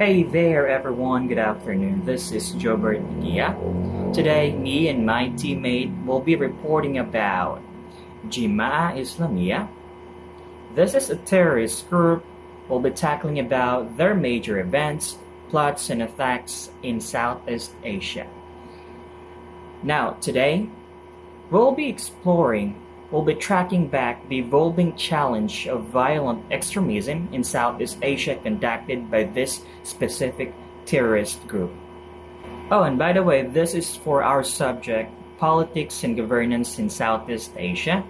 Hey there everyone, good afternoon. This is Jobert Gia. Today, me and my teammate will be reporting about Jemaah Islamiyah. This is a terrorist group. We'll be tackling about their major events, plots, and attacks in Southeast Asia. Now, today, we'll be tracking back the evolving challenge of violent extremism in Southeast Asia conducted by this specific terrorist group. Oh, and by the way, this is for our subject, Politics and Governance in Southeast Asia,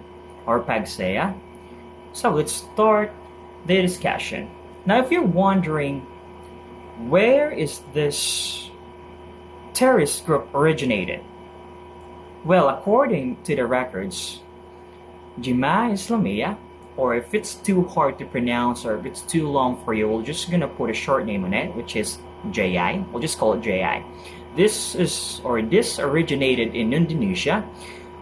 or PAGSEA. So let's start the discussion. Now, if you're wondering, where is this terrorist group originated? Well, according to the records, Jemaah Islamiyah, or if it's too hard to pronounce or if it's too long for you, we're just gonna put a short name on it, which is JI. We'll just call it JI. This originated in Indonesia,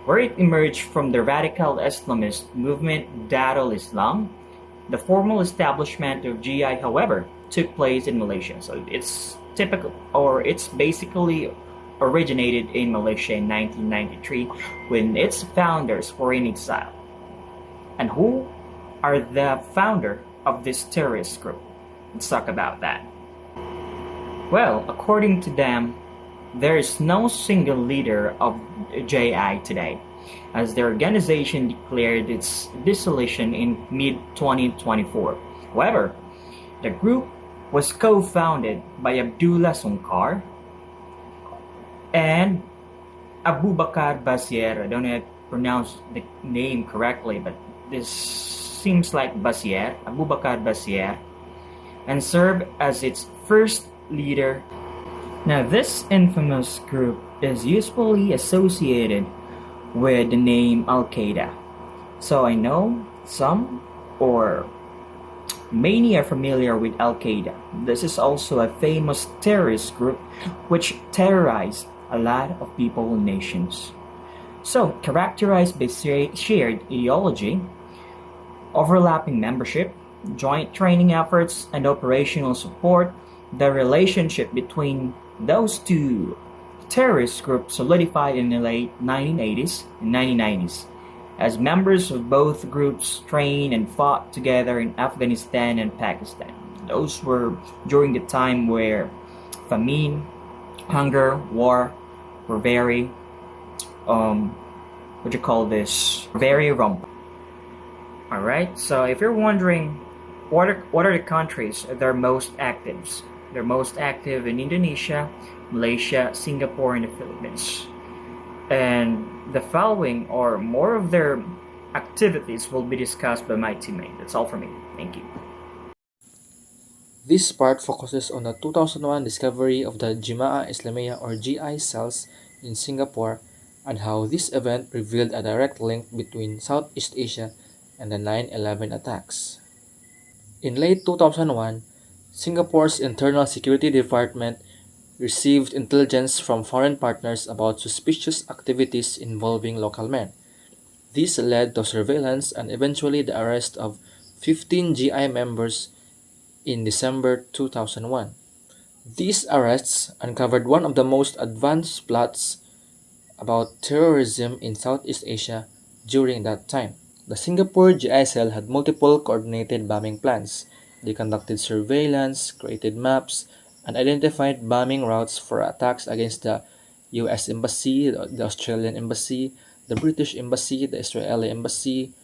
where it emerged from the radical Islamist movement Darul Islam. The formal establishment of GI, however, took place in Malaysia. So it's basically originated in Malaysia in 1993 when its founders were in exile. And who are the founder of this terrorist group? Let's talk about that. Well, according to them, there is no single leader of JI today, as the organization declared its dissolution in mid-2024. However, the group was co-founded by Abdullah Sungkar and Abu Bakar Basier. I don't know if I pronounced the name correctly, but this seems like Basier, Abu Bakar Basier, and served as its first leader. Now, this infamous group is usually associated with the name Al-Qaeda. So I know some or many are familiar with Al-Qaeda. This is also a famous terrorist group which terrorized a lot of people and nations. So, characterized by shared ideology, overlapping membership, joint training efforts, and operational support, the relationship between those two terrorist groups solidified in the late 1980s and 1990s, as members of both groups trained and fought together in Afghanistan and Pakistan. Those were during the time where famine, hunger, war were very, very rampant. Alright, so if you're wondering what are the countries that are most active, they're most active in Indonesia, Malaysia, Singapore, and the Philippines. And the following or more of their activities will be discussed by my teammate. That's all for me. Thank you. This part focuses on the 2001 discovery of the Jemaah Islamiyah or GI cells in Singapore and how this event revealed a direct link between Southeast Asia and the 9/11 attacks. In late 2001, Singapore's Internal Security Department received intelligence from foreign partners about suspicious activities involving local men. This led to surveillance and eventually the arrest of 15 GI members in December 2001. These arrests uncovered one of the most advanced plots about terrorism in Southeast Asia during that time. The Singapore GI cell had multiple coordinated bombing plans. They conducted surveillance, created maps, and identified bombing routes for attacks against the US Embassy, the Australian Embassy, the British Embassy, the Israeli Embassy,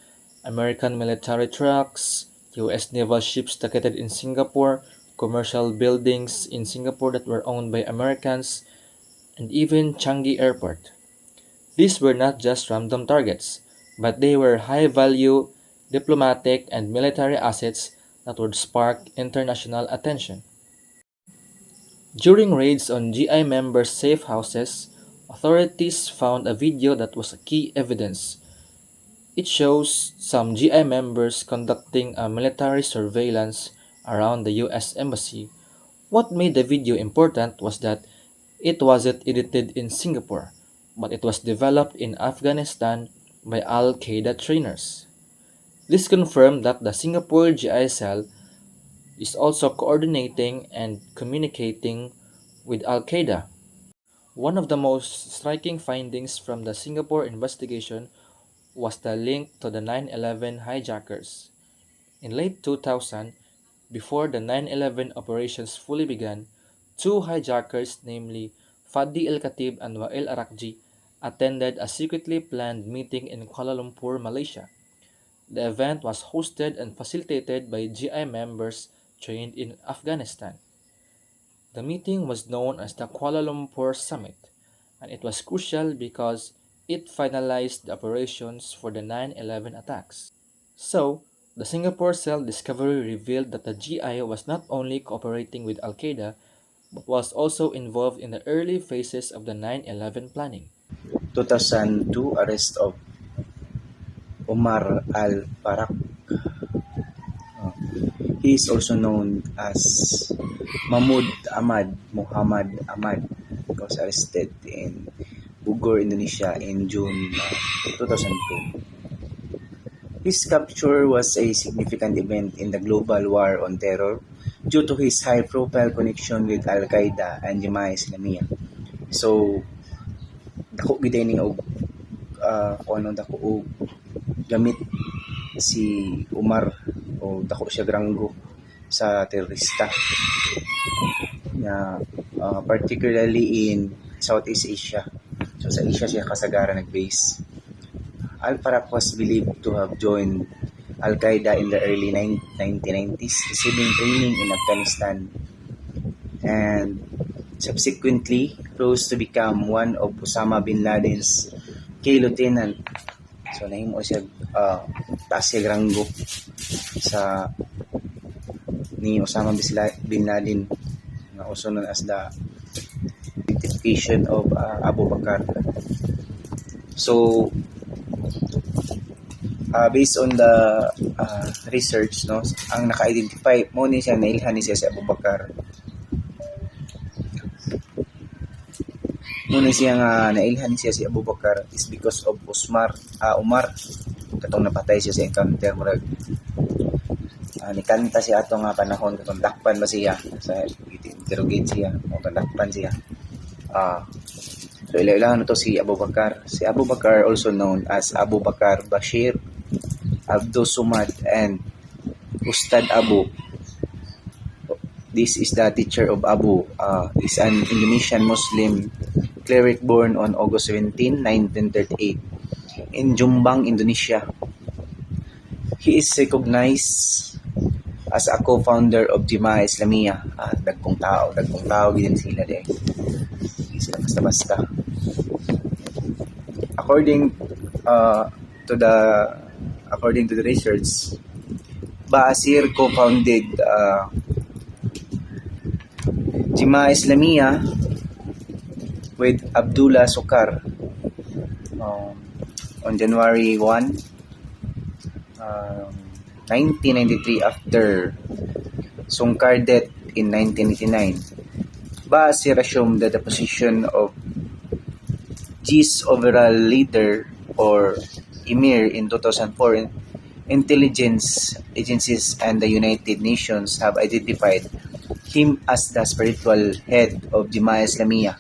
American military trucks, US naval ships located in Singapore, commercial buildings in Singapore that were owned by Americans, and even Changi Airport. These were not just random targets, but they were high-value diplomatic and military assets that would spark international attention. During raids on GI members' safe houses, authorities found a video that was key evidence. It shows some GI members conducting a military surveillance around the US Embassy. What made the video important was that it wasn't edited in Singapore, but it was developed in Afghanistan by Al-Qaeda trainers. This confirmed that the Singapore GI cell is also coordinating and communicating with Al Qaeda. One of the most striking findings from the Singapore investigation was the link to the 9/11 hijackers. In late 2000, before the 9/11 operations fully began, two hijackers, namely Fadi El-Khatib and Wael Arakji, attended a secretly planned meeting in Kuala Lumpur, Malaysia. The event was hosted and facilitated by GI members trained in Afghanistan. The meeting was known as the Kuala Lumpur Summit, and it was crucial because it finalized the operations for the 9/11 attacks. So, the Singapore cell discovery revealed that the GI was not only cooperating with Al Qaeda but was also involved in the early phases of the 9/11 planning. 2002 arrest of Omar al-Farak. He is also known as Mahmud Ahmad Muhammad Ahmad. He was arrested in Bogor, Indonesia in June 2002. His capture was a significant event in the global war on terror due to his high-profile connection with Al-Qaeda and Jemaah Islamiyah. So, dako gid ni og kung anong dako og gamit si Umar o dako siya granggo sa terorista na particularly in Southeast Asia. So sa Asia siya kasagaran nag-base. Al-Farak was believed to have joined Al-Qaeda in the early 1990s, receiving training in Afghanistan and subsequently rose to become one of Osama bin Laden's key lieutenant. So nahimo siya taas siya granggo sa ni Osama bin Laden, also known as the identification of Abu Bakr. So based on the research, no, ang naka-identify mo ni siya, nailhan ni siya si Abu Bakr. Muna siya nga nailhan siya si Abu Bakr is because of Umar katong napatay siya sa encounter murag nikanta siya ato nga panahon katong dakpan ba siya sa interrogate siya o dakpan siya. So ilang to si Abu Bakr. Si Abu Bakr, also known as Abu Bakr Bashir, Abdul Sumad, and Ustad Abu. This is the teacher of Abu. Is an Indonesian Muslim cleric born on August 17, 1938 in Jombang, Indonesia. He is recognized as a co-founder of Jemaah Islamiyah. Dagkong tao din sila din. Hindi sila basta-basta. According to the research, Basir co-founded Jemaah Islamiyah with Abdullah Sukar on January 1, 1993 after Sungkar death in 1989. Basir assumed the position of GI's overall leader or Emir in 2004. Intelligence agencies and the United Nations have identified him as the spiritual head of Jemaah Islamiyah,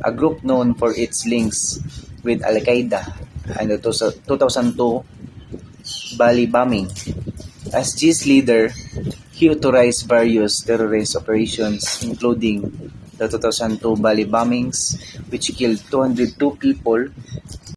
a group known for its links with Al-Qaeda and the 2002 Bali bombing. As GI's leader, he authorized various terrorist operations, including the 2002 Bali bombings, which killed 202 people.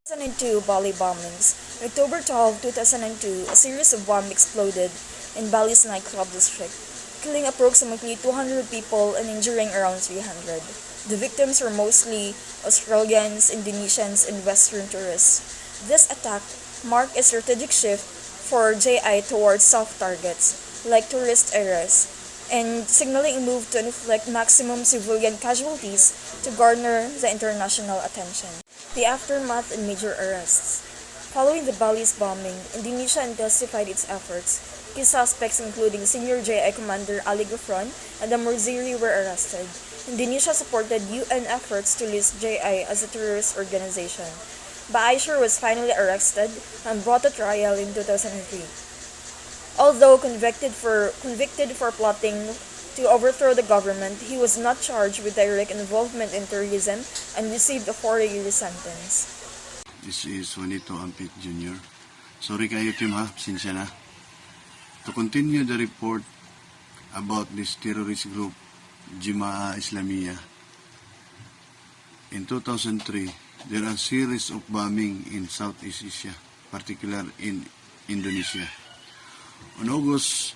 2002 Bali bombings. On October 12, 2002, a series of bombs exploded in Bali's nightclub district, killing approximately 200 people and injuring around 300. The victims were mostly Australians, Indonesians, and Western tourists. This attack marked a strategic shift for JI towards soft targets, like tourist areas, and signaling a move to inflict maximum civilian casualties to garner the international attention. The aftermath and major arrests. Following the Bali's bombing, Indonesia intensified its efforts. Key suspects including senior JI commander Ali Gufron and the Murziri were arrested. Indonesia supported UN efforts to list JI as a terrorist organization. Ba'aishar was finally arrested and brought to trial in 2003. Although convicted for plotting to overthrow the government, he was not charged with direct involvement in terrorism and received a 40-year sentence. This is Juanito Ampit Jr. Sorry kayo team ha, sinsya na. To continue the report about this terrorist group, Jemaah Islamiyah, in 2003, there are a series of bombing in Southeast Asia, particularly in Indonesia. On August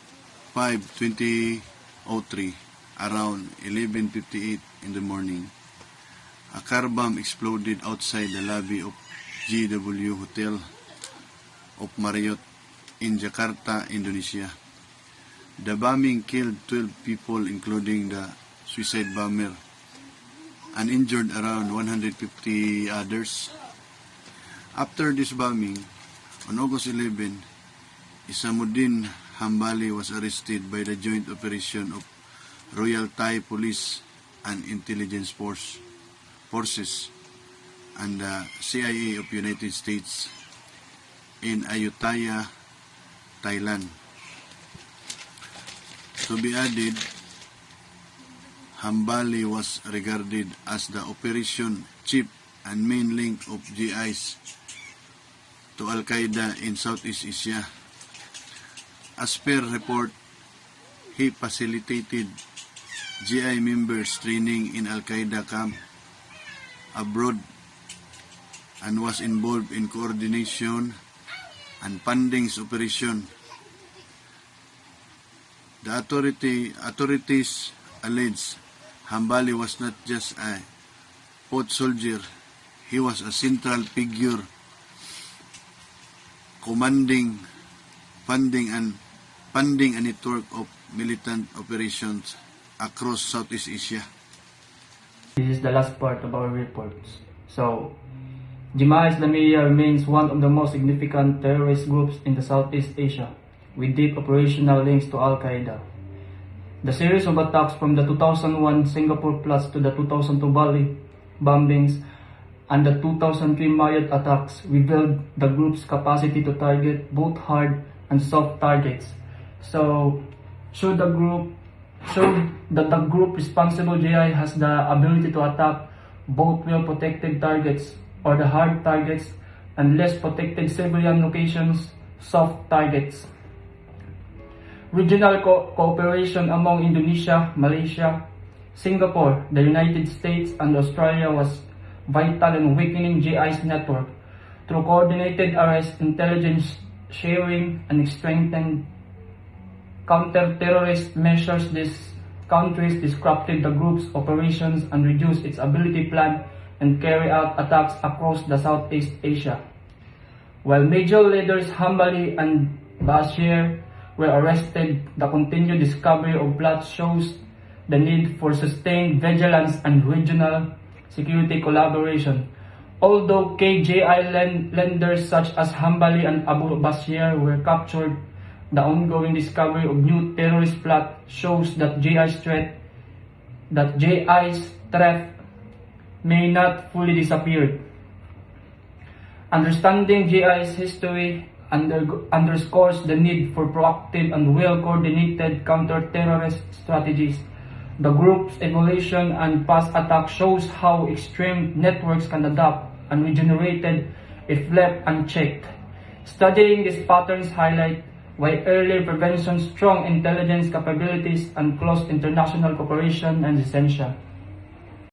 5, 2003, around 11:58 in the morning, a car bomb exploded outside the lobby of GW Hotel of Marriott in Jakarta, Indonesia. The bombing killed 12 people, including the suicide bomber, and injured around 150 others. After this bombing, on August 11, Isamuddin Hambali was arrested by the joint operation of Royal Thai Police and Intelligence Forces and the CIA of United States in Ayutthaya, Thailand. To be added, Hambali was regarded as the operation chief and main link of GIs to Al-Qaeda in Southeast Asia. As per report, he facilitated GI members training in Al-Qaeda camp abroad and was involved in coordination and funding operation. The authorities allege Hambali was not just a foot soldier, he was a central figure commanding, funding a network of militant operations across Southeast Asia. This is the last part of our reports. So, Jemaah Islamiyah remains one of the most significant terrorist groups in the Southeast Asia, with deep operational links to Al-Qaeda. The series of attacks from the 2001 Singapore plots to the 2002 Bali bombings and the 2003 Marriott attacks revealed the group's capacity to target both hard and soft targets. So, should that the group responsible GI has the ability to attack both well-protected targets or the hard targets and less protected civilian locations, soft targets. Regional cooperation among Indonesia, Malaysia, Singapore, the United States, and Australia was vital in weakening GI's network. Through coordinated arrest, intelligence sharing, and strengthened counter-terrorist measures, these countries disrupted the group's operations and reduced its ability to plan and carry out attacks across the Southeast Asia. While major leaders Hambali and Bashir were arrested, the continued discovery of plots shows the need for sustained vigilance and regional security collaboration. Although KJI lenders such as Hambali and Abu Bashir were captured, the ongoing discovery of new terrorist plot shows that GI's threat may not fully disappear. Understanding GI's history underscores the need for proactive and well-coordinated counter-terrorist strategies. The group's evolution and past attacks shows how extreme networks can adapt and regenerated if left unchecked. Studying these patterns highlight why early prevention, strong intelligence capabilities, and close international cooperation are essential.